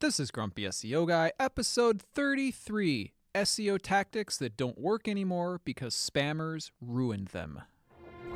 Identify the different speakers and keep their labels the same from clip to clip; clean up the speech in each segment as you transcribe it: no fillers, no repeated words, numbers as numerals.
Speaker 1: This is Grumpy SEO Guy, episode 33, SEO tactics that don't work anymore because spammers ruined them.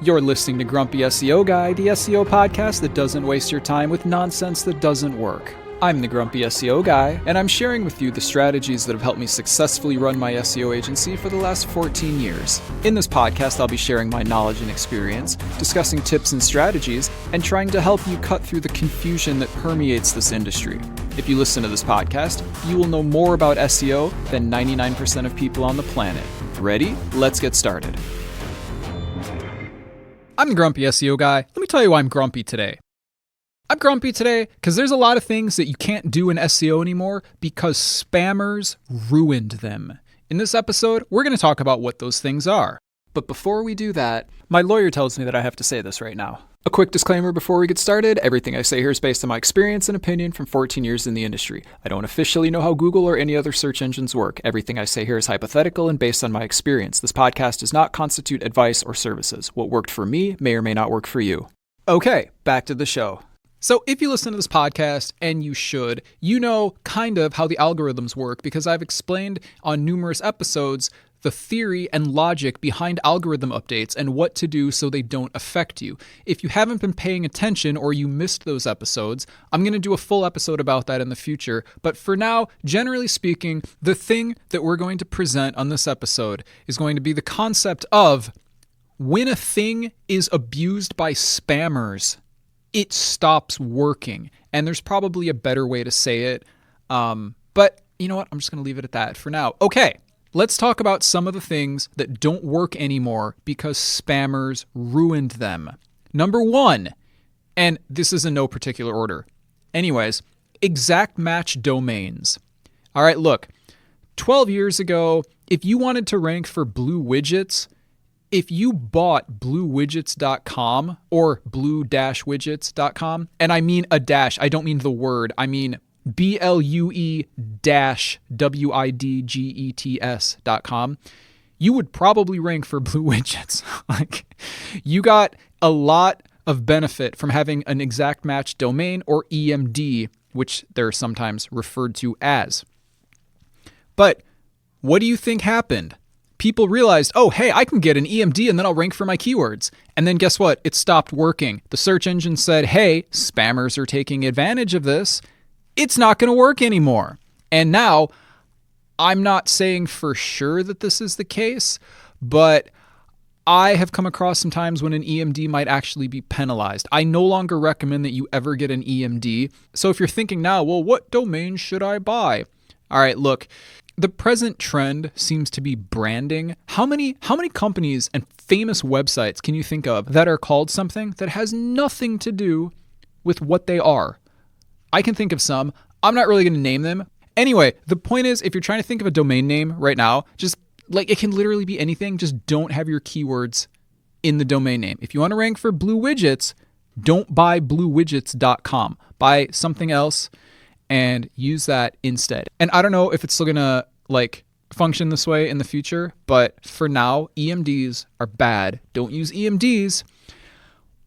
Speaker 1: You're listening to Grumpy SEO Guy, the SEO podcast that doesn't waste your time with nonsense that doesn't work. I'm the Grumpy SEO Guy, and I'm sharing with you the strategies that have helped me successfully run my SEO agency for the last 14 years. In this podcast, I'll be sharing my knowledge and experience, discussing tips and strategies, and trying to help you cut through the confusion that permeates this industry. If you listen to this podcast, you will know more about SEO than 99% of people on the planet. Ready? Let's get started. I'm the Grumpy SEO Guy. Let me tell you why I'm grumpy today. I'm grumpy today because there's a lot of things that you can't do in SEO anymore because spammers ruined them. In this episode, we're going to talk about what those things are. But before we do that, my lawyer tells me that I have to say this right now. A quick disclaimer before we get started, everything I say here is based on my experience and opinion from 14 years in the industry. I don't officially know how Google or any other search engines work. Everything I say here is hypothetical and based on my experience. This podcast does not constitute advice or services. What worked for me may or may not work for you. Okay, back to the show. So if you listen to this podcast, and you should, you know kind of how the algorithms work because I've explained on numerous episodes the theory and logic behind algorithm updates and what to do so they don't affect you. If you haven't been paying attention or you missed those episodes, I'm going to do a full episode about that in the future. But for now, generally speaking, the thing that we're going to present on this episode is going to be the concept of when a thing is abused by spammers, it stops working. And there's probably a better way to say it. But you know what? I'm just going to leave it at that for now. Okay, let's talk about some of the things that don't work anymore because spammers ruined them. Number one, and this is in no particular order. Anyways, exact match domains. All right, look, 12 years ago, if you wanted to rank for blue widgets, if you bought bluewidgets.com or blue-widgets.com, and I mean a dash, I don't mean the word, I mean BLUE-WIDGETS.com, you would probably rank for blue widgets. Like, you got a lot of benefit from having an exact match domain or EMD, which they're sometimes referred to as. But what do you think happened? People realized, oh, hey, I can get an EMD and then I'll rank for my keywords. And then guess what? It stopped working. The search engine said, hey, spammers are taking advantage of this. It's not going to work anymore. And now, I'm not saying for sure that this is the case, but I have come across some times when an EMD might actually be penalized. I no longer recommend that you ever get an EMD. So if you're thinking now, well, what domain should I buy? All right, look. The present trend seems to be branding. How many companies and famous websites can you think of that are called something that has nothing to do with what they are? I can think of some. I'm not really going to name them. Anyway, the point is, if you're trying to think of a domain name right now, just like it can literally be anything. Just don't have your keywords in the domain name. If you want to rank for blue widgets, don't buy bluewidgets.com. Buy something else and use that instead. And I don't know if it's still gonna function this way in the future, but for now, EMDs are bad. Don't use EMDs.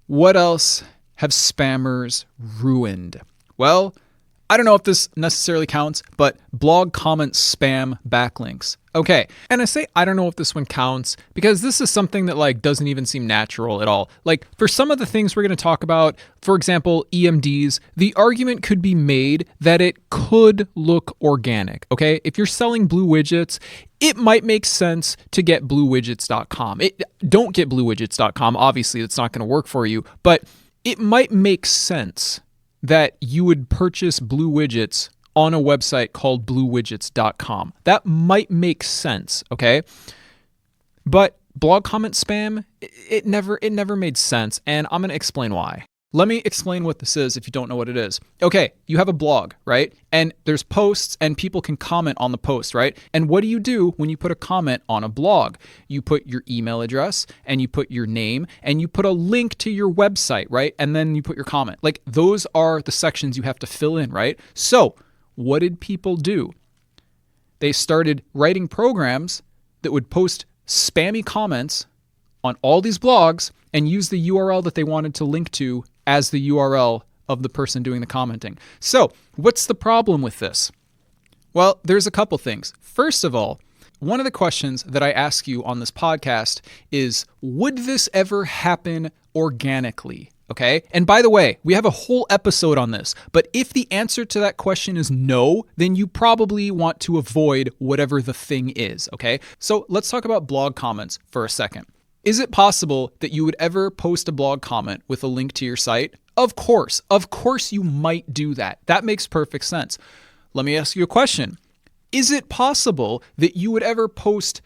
Speaker 1: What else have spammers ruined? Well, I don't know if this necessarily counts, but blog comment spam backlinks. Okay, and I say I don't know if this one counts because this is something that doesn't even seem natural at all. For some of the things we're going to talk about, for example, EMDs, the argument could be made that it could look organic, okay? If you're selling blue widgets, it might make sense to get bluewidgets.com. Don't get bluewidgets.com, obviously it's not going to work for you, but it might make sense that you would purchase blue widgets on a website called bluewidgets.com. That might make sense, okay? But blog comment spam, it never made sense, and I'm going to explain why. Let me explain what this is if you don't know what it is. Okay, you have a blog, right? And there's posts and people can comment on the post, right? And what do you do when you put a comment on a blog? You put your email address and you put your name and you put a link to your website, right? And then you put your comment. Those are the sections you have to fill in, right? So what did people do? They started writing programs that would post spammy comments on all these blogs and use the URL that they wanted to link to as the URL of the person doing the commenting. So what's the problem with this? Well, there's a couple things. First of all, one of the questions that I ask you on this podcast is, would this ever happen organically? Okay. And by the way, we have a whole episode on this, but if the answer to that question is no, then you probably want to avoid whatever the thing is. Okay. So let's talk about blog comments for a second. Is it possible that you would ever post a blog comment with a link to your site? Of course you might do that. That makes perfect sense. Let me ask you a question. Is it possible that you would ever post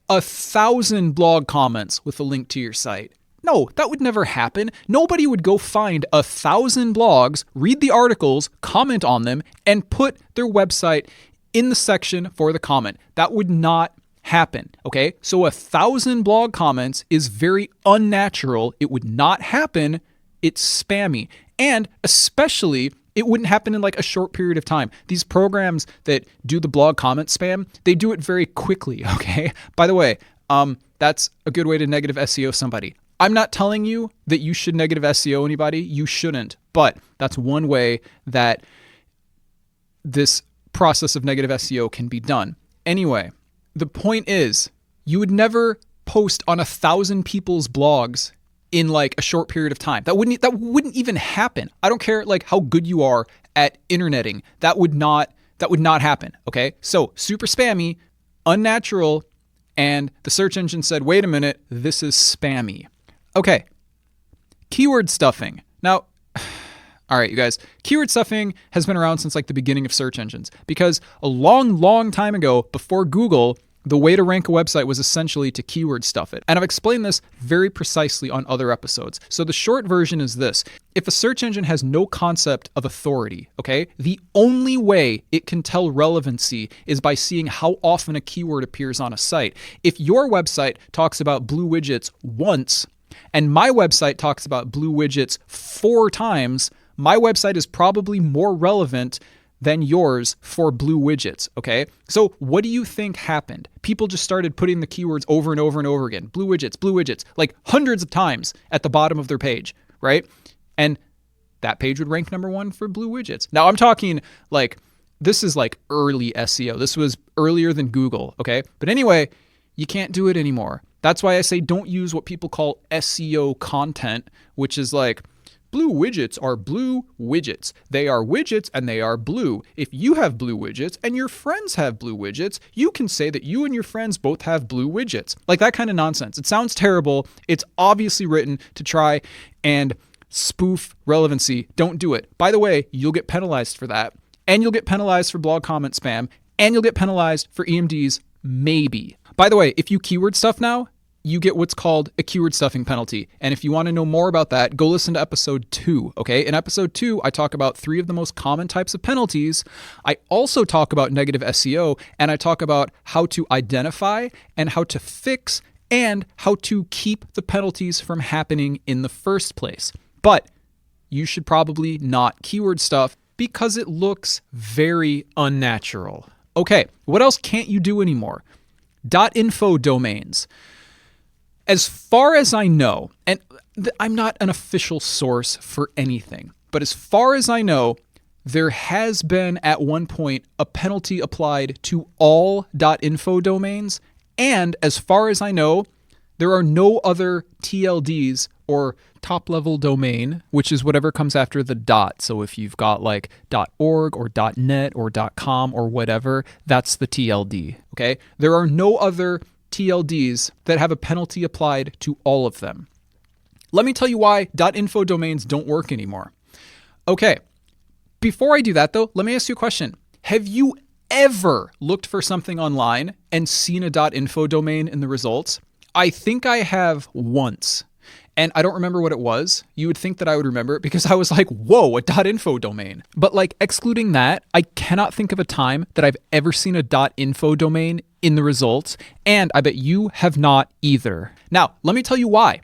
Speaker 1: 1,000 blog comments with a link to your site? No, that would never happen. Nobody would go find 1,000 blogs, read the articles, comment on them, and put their website in the section for the comment. That would not happen, okay? So 1,000 blog comments is very unnatural. It would not happen. It's spammy. And especially, it wouldn't happen in like a short period of time. These programs that do the blog comment spam, they do it very quickly, okay? By the way, that's a good way to negative SEO somebody. I'm not telling you that you should negative SEO anybody. You shouldn't. But that's one way that this process of negative SEO can be done. Anyway, the point is, you would never post on 1,000 people's blogs in like a short period of time. That wouldn't even happen. I don't care like how good you are at interneting. That would not happen. Okay. So super spammy, unnatural, and the search engine said, wait a minute, this is spammy. Okay. Keyword stuffing. Now, all right, you guys, keyword stuffing has been around since like the beginning of search engines, because a long, long time ago, before Google, the way to rank a website was essentially to keyword stuff it. And I've explained this very precisely on other episodes. So the short version is this. If a search engine has no concept of authority, okay, the only way it can tell relevancy is by seeing how often a keyword appears on a site. If your website talks about blue widgets once, and my website talks about blue widgets 4 times, my website is probably more relevant than yours for blue widgets, okay? So what do you think happened? People just started putting the keywords over and over and over again. Blue widgets, like hundreds of times at the bottom of their page, right? And that page would rank number 1 for blue widgets. Now I'm talking like, this is like early SEO. This was earlier than Google, okay? But anyway, you can't do it anymore. That's why I say don't use what people call SEO content, which is like, blue widgets are blue widgets. They are widgets and they are blue. If you have blue widgets and your friends have blue widgets, you can say that you and your friends both have blue widgets. Like that kind of nonsense. It sounds terrible. It's obviously written to try and spoof relevancy. Don't do it. By the way, you'll get penalized for that. And you'll get penalized for blog comment spam. And you'll get penalized for EMDs, maybe. By the way, if you keyword stuff now, you get what's called a keyword stuffing penalty. And if you want to know more about that, go listen to episode 2, okay? In episode 2, I talk about 3 of the most common types of penalties. I also talk about negative SEO, and I talk about how to identify and how to fix and how to keep the penalties from happening in the first place. But you should probably not keyword stuff because it looks very unnatural. Okay, what else can't you do anymore? .info domains. As far as I know, and I'm not an official source for anything, but as far as I know, there has been at one point a penalty applied to all .info domains, and as far as I know, there are no other TLDs or top-level domain, which is whatever comes after the dot. So if you've got like .org or .net or .com or whatever, that's the TLD, okay? There are no other TLDs that have a penalty applied to all of them. Let me tell you why .info domains don't work anymore. Okay, before I do that though, let me ask you a question. Have you ever looked for something online and seen a .info domain in the results? I think I have once, and I don't remember what it was. You would think that I would remember it because I was like, whoa, a .info domain. But like excluding that, I cannot think of a time that I've ever seen a .info domain in the results, and I bet you have not either. Now, let me tell you why.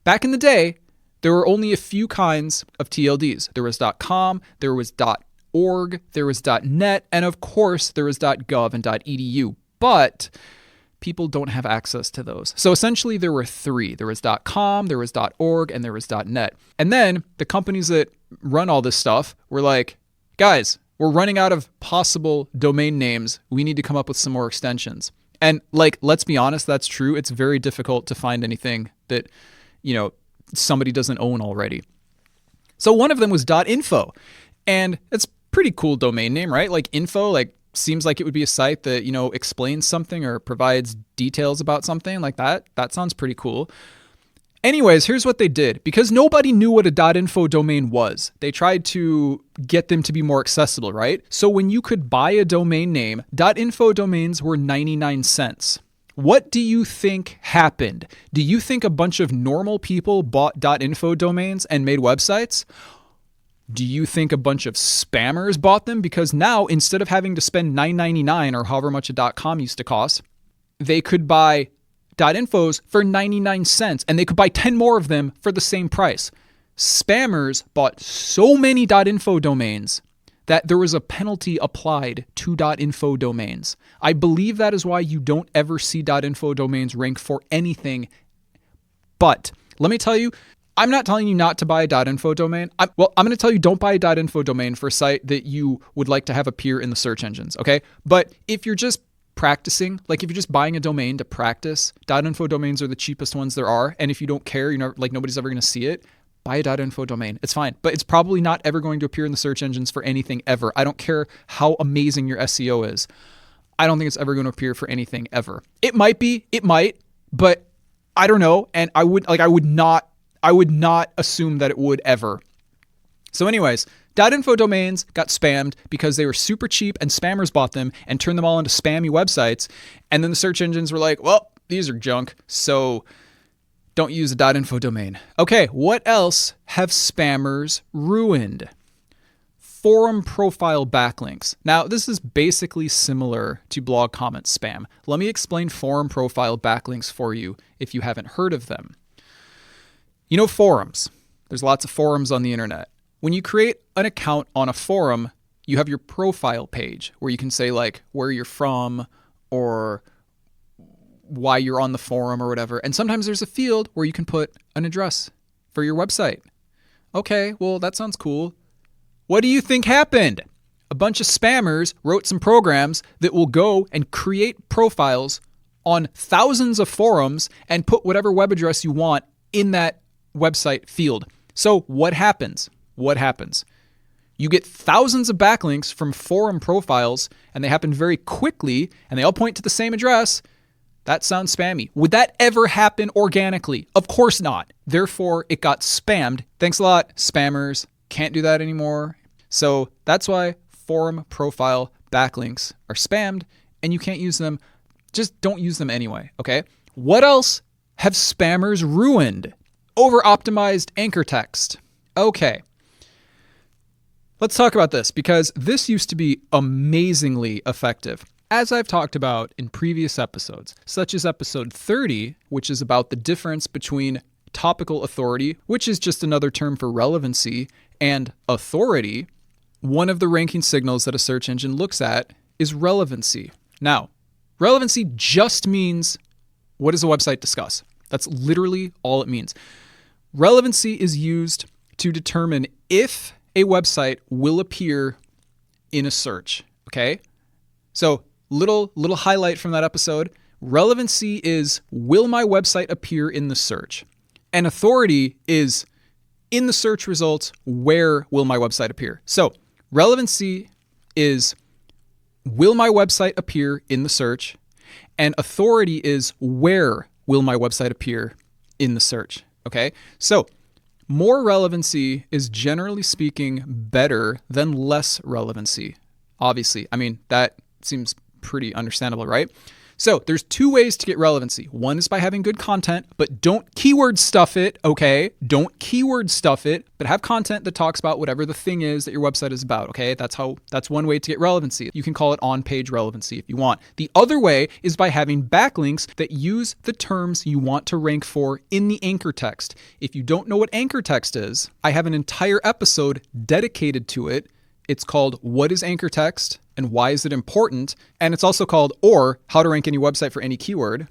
Speaker 1: Back in the day, there were only a few kinds of TLDs. There was .com, there was .org, there was .net, and of course, there was .gov and .edu. But people don't have access to those. So essentially there were three. There was .com, there was .org, and there was .net. And then the companies that run all this stuff were like, guys, we're running out of possible domain names. We need to come up with some more extensions. And like, let's be honest, that's true. It's very difficult to find anything that, somebody doesn't own already. So one of them was .info. And it's pretty cool domain name, right? Like info, like seems like it would be a site that, explains something or provides details about something like that. That sounds pretty cool. Anyways, here's what they did. Because nobody knew what a .info domain was, they tried to get them to be more accessible, right? So when you could buy a domain name, .info domains were 99 cents. What do you think happened? Do you think a bunch of normal people bought .info domains and made websites? Do you think a bunch of spammers bought them? Because now, instead of having to spend $9.99 or however much a .com used to cost, they could buy .infos for 99 cents and they could buy 10 more of them for the same price. Spammers bought so many .info domains that there was a penalty applied to .info domains. I believe that is why you don't ever see .info domains rank for anything. But let me tell you, I'm not telling you not to buy a .info domain. I'm going to tell you don't buy a .info domain for a site that you would like to have appear in the search engines, okay? But if you're just practicing, like if you're just buying a domain to practice, .info domains are the cheapest ones there are. And if you don't care, like nobody's ever going to see it, buy a .info domain. It's fine. But it's probably not ever going to appear in the search engines for anything ever. I don't care how amazing your SEO is. I don't think it's ever going to appear for anything ever. It might be, but I don't know. And I would not assume that it would ever. So anyways, .info domains got spammed because they were super cheap and spammers bought them and turned them all into spammy websites. And then the search engines were like, well, these are junk, so don't use a .info domain. Okay, what else have spammers ruined? Forum profile backlinks. Now, this is basically similar to blog comment spam. Let me explain forum profile backlinks for you if you haven't heard of them. Forums. There's lots of forums on the internet. When you create an account on a forum, you have your profile page where you can say like where you're from or why you're on the forum or whatever. And sometimes there's a field where you can put an address for your website. Okay, well, that sounds cool. What do you think happened? A bunch of spammers wrote some programs that will go and create profiles on thousands of forums and put whatever web address you want in that website field. So what happens? You get thousands of backlinks from forum profiles and they happen very quickly and they all point to the same address. That sounds spammy. Would that ever happen organically? Of course not. Therefore, it got spammed. Thanks a lot, spammers. Can't do that anymore. So that's why forum profile backlinks are spammed and you can't use them. Just don't use them anyway, okay? What else have spammers ruined? Over-optimized anchor text. Okay. Let's talk about this because this used to be amazingly effective. As I've talked about in previous episodes, such as episode 30, which is about the difference between topical authority, which is just another term for relevancy, and authority, one of the ranking signals that a search engine looks at is relevancy. Now, relevancy just means what does a website discuss? That's literally all it means. Relevancy is used to determine if a website will appear in a search, okay? So, little highlight from that episode. Relevancy is, will my website appear in the search? And authority is, in the search results, where will my website appear? So, relevancy is, will my website appear in the search? And authority is, where will my website appear in the search? Okay? So, more relevancy is generally speaking better than less relevancy. Obviously, I mean, that seems pretty understandable, right? So there's two ways to get relevancy. One is by having good content, but don't keyword stuff it, okay? Don't keyword stuff it, but have content that talks about whatever the thing is that your website is about, okay? That's one way to get relevancy. You can call it on-page relevancy if you want. The other way is by having backlinks that use the terms you want to rank for in the anchor text. If you don't know what anchor text is, I have an entire episode dedicated to it. It's called What is Anchor Text? and why is it important. And it's also called Or How to Rank Any Website for Any Keyword.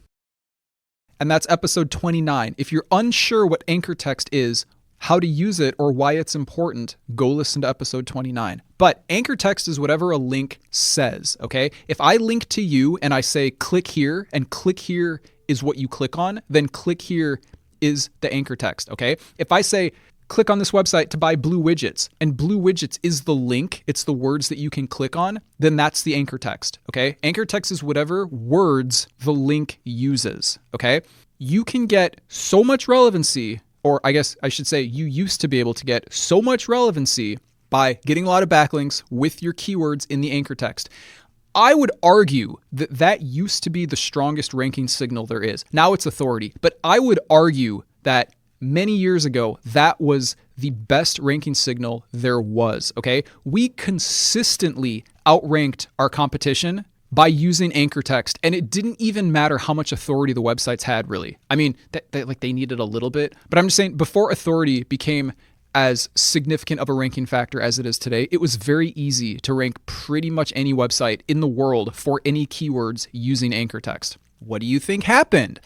Speaker 1: And that's episode 29. If you're unsure what anchor text is, how to use it, or why it's important, go listen to episode 29. But anchor text is whatever a link says, okay? If I link to you and I say click here, and click here is what you click on, then click here is the anchor text, okay? If I say click on this website to buy blue widgets, and blue widgets is the link, it's the words that you can click on, then that's the anchor text, okay? Anchor text is whatever words the link uses, okay? You can get so much relevancy, or I guess I should say you used to be able to get so much relevancy by getting a lot of backlinks with your keywords in the anchor text. I would argue that that used to be the strongest ranking signal there is. Now it's authority, but I would argue that many years ago, that was the best ranking signal there was, okay? We consistently outranked our competition by using anchor text, and it didn't even matter how much authority the websites had, really. I mean, they needed a little bit, but I'm just saying before authority became as significant of a ranking factor as it is today, it was very easy to rank pretty much any website in the world for any keywords using anchor text. What do you think happened?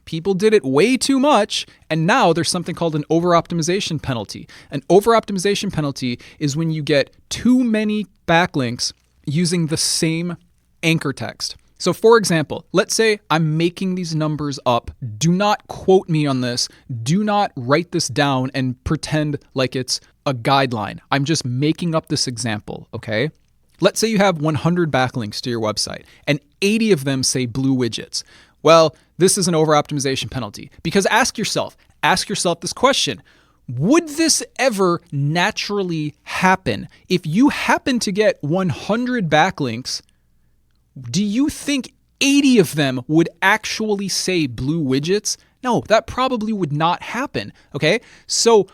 Speaker 1: People did it way too much, and now there's something called an over-optimization penalty. An over-optimization penalty is when you get too many backlinks using the same anchor text. So for example, let's say I'm making these numbers up. Do not quote me on this. Do not write this down and pretend like it's a guideline. I'm just making up this example, okay? Let's say you have 100 backlinks to your website and 80 of them say blue widgets. Well, this is an over-optimization penalty because ask yourself this question. Would this ever naturally happen? If you happen to get 100 backlinks, do you think 80 of them would actually say blue widgets? No, that probably would not happen, okay? So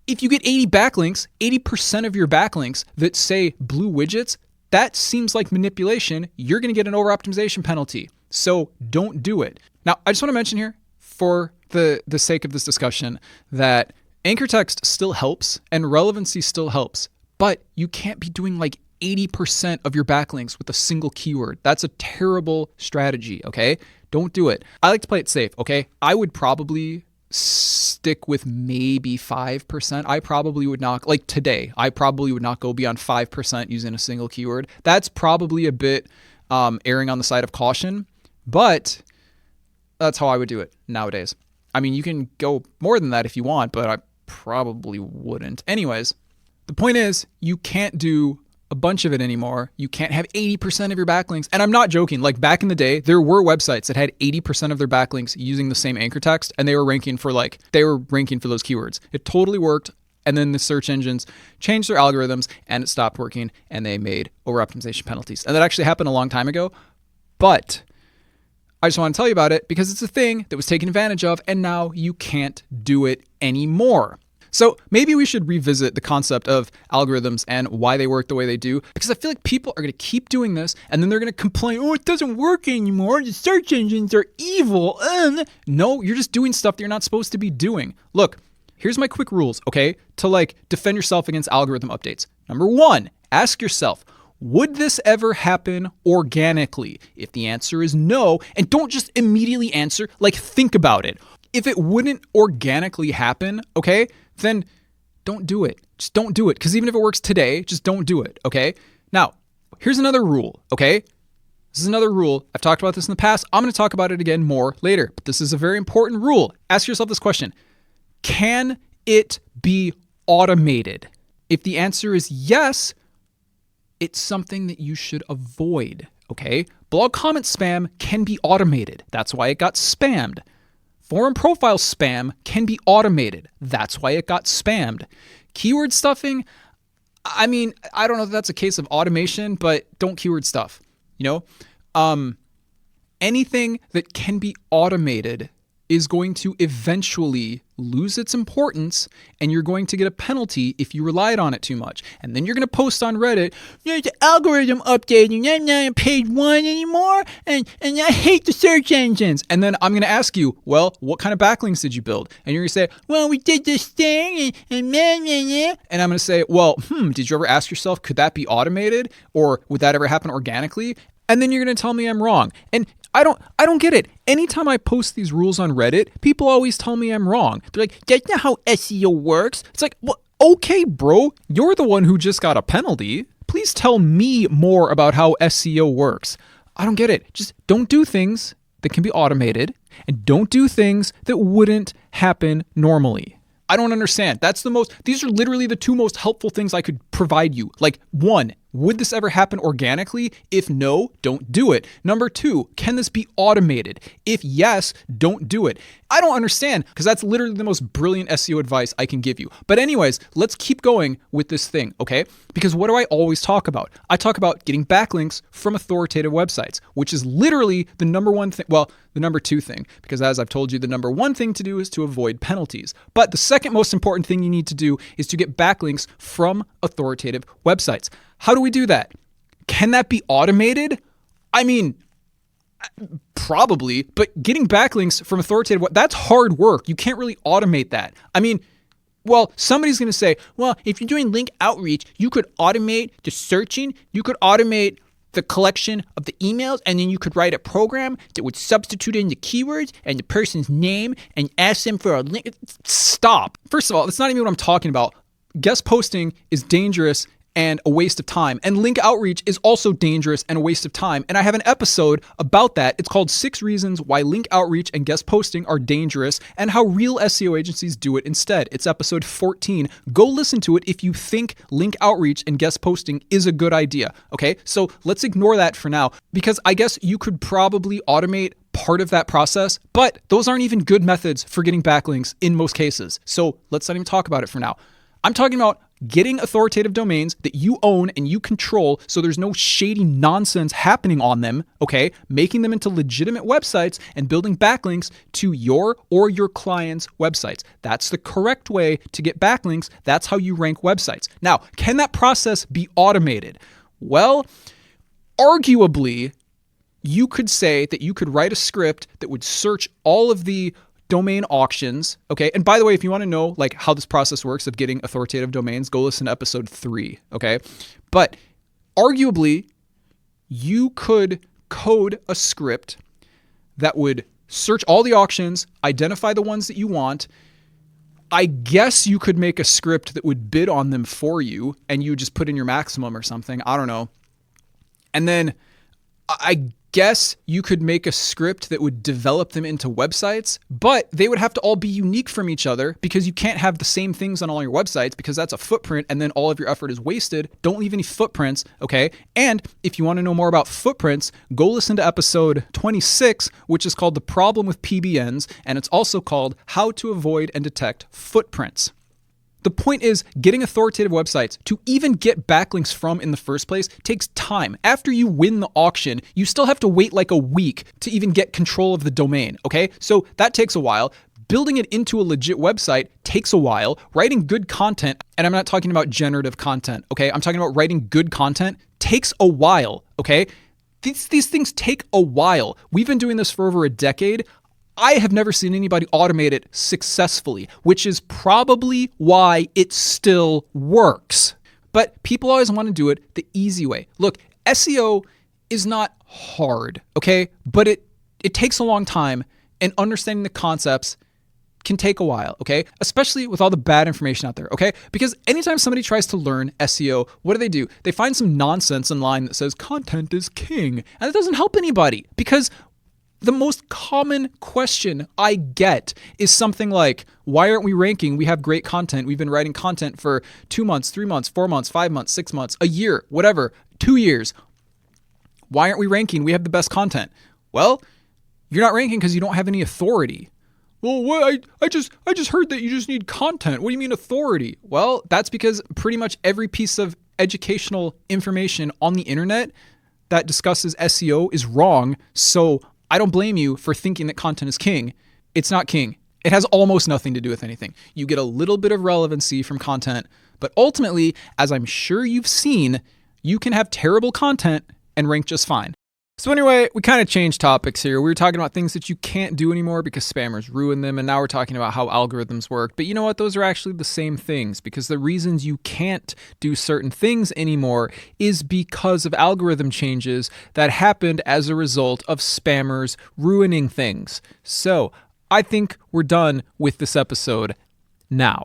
Speaker 1: if you get 80 backlinks, 80% of your backlinks that say blue widgets, that seems like manipulation. You're going to get an over-optimization penalty. So don't do it. Now, I just want to mention here, for the sake of this discussion, that anchor text still helps and relevancy still helps, but you can't be doing like 80% of your backlinks with a single keyword. That's a terrible strategy, okay? Don't do it. I like to play it safe, okay? I would probably stick with maybe 5%. I probably would not, like today, I probably would not go beyond 5% using a single keyword. That's probably a bit erring on the side of caution, but that's how I would do it nowadays. I mean, you can go more than that if you want, but I probably wouldn't. Anyways, the point is, you can't do a bunch of it anymore. You can't have 80% of your backlinks. And I'm not joking. Like back in the day, there were websites that had 80% of their backlinks using the same anchor text, and they were ranking for those keywords. It totally worked. And then the search engines changed their algorithms and it stopped working and they made over-optimization penalties. And that actually happened a long time ago. But I just want to tell you about it because it's a thing that was taken advantage of and now you can't do it anymore. So maybe we should revisit the concept of algorithms and why they work the way they do, because I feel like people are going to keep doing this and then they're going to complain, oh, it doesn't work anymore. The search engines are evil. No, you're just doing stuff that you're not supposed to be doing. Look, here's my quick rules, okay, to defend yourself against algorithm updates. Number 1, ask yourself, would this ever happen organically? If the answer is no, and don't just immediately answer, think about it. If it wouldn't organically happen, okay, then don't do it. Just don't do it. Because even if it works today, just don't do it, okay? Now, here's another rule, okay? This is another rule. I've talked about this in the past. I'm going to talk about it again more later. But this is a very important rule. Ask yourself this question. Can it be automated? If the answer is yes, it's something that you should avoid, okay? Blog comment spam can be automated. That's why it got spammed. Forum profile spam can be automated. That's why it got spammed. Keyword stuffing, I mean, I don't know if that's a case of automation, but don't keyword stuff, Anything that can be automated is going to eventually lose its importance, and you're going to get a penalty if you relied on it too much. And then you're going to post on Reddit, there's an algorithm updating, I'm not on page 1 anymore, and I hate the search engines. And then I'm going to ask you, well, what kind of backlinks did you build? And you're going to say, well, we did this thing, and I'm going to say, well, did you ever ask yourself, could that be automated? Or would that ever happen organically? And then you're going to tell me I'm wrong. And I don't get it. Anytime I post these rules on Reddit, people always tell me I'm wrong. They're like, that's not how SEO works. It's like, well, okay, bro, you're the one who just got a penalty. Please tell me more about how SEO works. I don't get it. Just don't do things that can be automated, and don't do things that wouldn't happen normally. I don't understand. These are literally the two most helpful things I could provide you. Like, 1, would this ever happen organically? If no, don't do it. Number 2, can this be automated? If yes, don't do it. I don't understand, because that's literally the most brilliant SEO advice I can give you. But anyways, let's keep going with this thing, okay? Because what do I always talk about? I talk about getting backlinks from authoritative websites, which is literally the number one thing. Well, the number 2 thing, because as I've told you, the number 1 thing to do is to avoid penalties. But the second most important thing you need to do is to get backlinks from authoritative websites. How do we do that? Can that be automated? I mean, probably, but getting backlinks from authoritative, that's hard work. You can't really automate that. I mean, well, somebody's going to say, well, if you're doing link outreach, you could automate the searching, you could automate the collection of the emails, and then you could write a program that would substitute in the keywords and the person's name and ask them for a link. Stop. First of all, that's not even what I'm talking about. Guest posting is dangerous and a waste of time. And link outreach is also dangerous and a waste of time. And I have an episode about that. It's called 6 Reasons Why Link Outreach and Guest Posting Are Dangerous and How Real SEO Agencies Do It Instead. It's episode 14. Go listen to it if you think link outreach and guest posting is a good idea. Okay, so let's ignore that for now, because I guess you could probably automate part of that process, but those aren't even good methods for getting backlinks in most cases. So let's not even talk about it for now. I'm talking about getting authoritative domains that you own and you control, so there's no shady nonsense happening on them, okay? Making them into legitimate websites and building backlinks to your or your clients' websites. That's the correct way to get backlinks. That's how you rank websites. Now, can that process be automated? Well, arguably, you could say that you could write a script that would search all of the domain auctions, okay? And by the way, if you want to know like how this process works of getting authoritative domains, go listen to episode 3, okay? But arguably, you could code a script that would search all the auctions, identify the ones that you want. I guess you could make a script that would bid on them for you, and you just put in your maximum or something. I don't know. And then I guess you could make a script that would develop them into websites, but they would have to all be unique from each other, because you can't have the same things on all your websites, because that's a footprint and then all of your effort is wasted. Don't leave any footprints, okay? And if you want to know more about footprints, go listen to episode 26, which is called The Problem with PBNs, and it's also called How to Avoid and Detect Footprints. The point is, getting authoritative websites to even get backlinks from in the first place takes time. After you win the auction, you still have to wait like a week to even get control of the domain, okay? So that takes a while. Building it into a legit website takes a while. Writing good content, and I'm not talking about generative content, okay? I'm talking about writing good content, takes a while, okay? These things take a while. We've been doing this for over a decade. I have never seen anybody automate it successfully, which is probably why it still works. But people always want to do it the easy way. Look, SEO is not hard, okay? But it takes a long time, and understanding the concepts can take a while, okay? Especially with all the bad information out there, okay? Because anytime somebody tries to learn SEO, what do? They find some nonsense online that says content is king, and it doesn't help anybody, because the most common question I get is something like, why aren't we ranking? We have great content. We've been writing content for 2 months, 3 months, 4 months, 5 months, 6 months, a year, whatever, 2 years. Why aren't we ranking? We have the best content. Well, you're not ranking because you don't have any authority. Well, what? I just heard that you just need content. What do you mean authority? Well, that's because pretty much every piece of educational information on the internet that discusses SEO is wrong. So I don't blame you for thinking that content is king. It's not king. It has almost nothing to do with anything. You get a little bit of relevancy from content, but ultimately, as I'm sure you've seen, you can have terrible content and rank just fine. So anyway, we kind of changed topics here. We were talking about things that you can't do anymore because spammers ruin them, and now we're talking about how algorithms work. But you know what? Those are actually the same things, because the reasons you can't do certain things anymore is because of algorithm changes that happened as a result of spammers ruining things. So I think we're done with this episode now.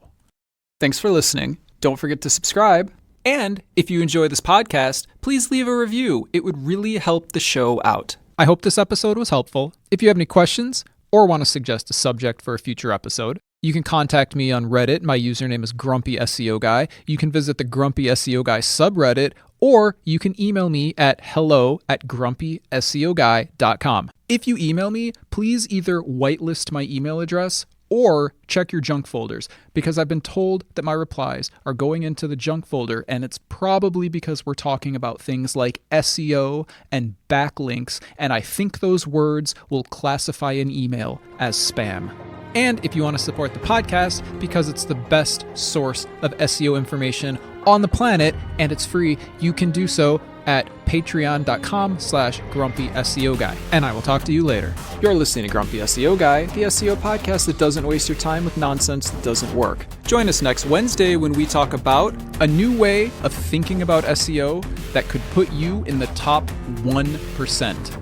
Speaker 1: Thanks for listening. Don't forget to subscribe. And if you enjoy this podcast, please leave a review. It would really help the show out. I hope this episode was helpful. If you have any questions or want to suggest a subject for a future episode, you can contact me on Reddit. My username is Grumpy SEO Guy. You can visit the Grumpy SEO Guy subreddit, or you can email me at hello@grumpyseoguy.com. If you email me, please either whitelist my email address or check your junk folders, because I've been told that my replies are going into the junk folder, and it's probably because we're talking about things like SEO and backlinks, and I think those words will classify an email as spam. And if you want to support the podcast, because it's the best source of SEO information on the planet and it's free, you can do so at patreon.com/grumpy SEO Guy. And I will talk to you later. You're listening to Grumpy SEO Guy, the SEO podcast that doesn't waste your time with nonsense that doesn't work. Join us next Wednesday when we talk about a new way of thinking about SEO that could put you in the top 1%.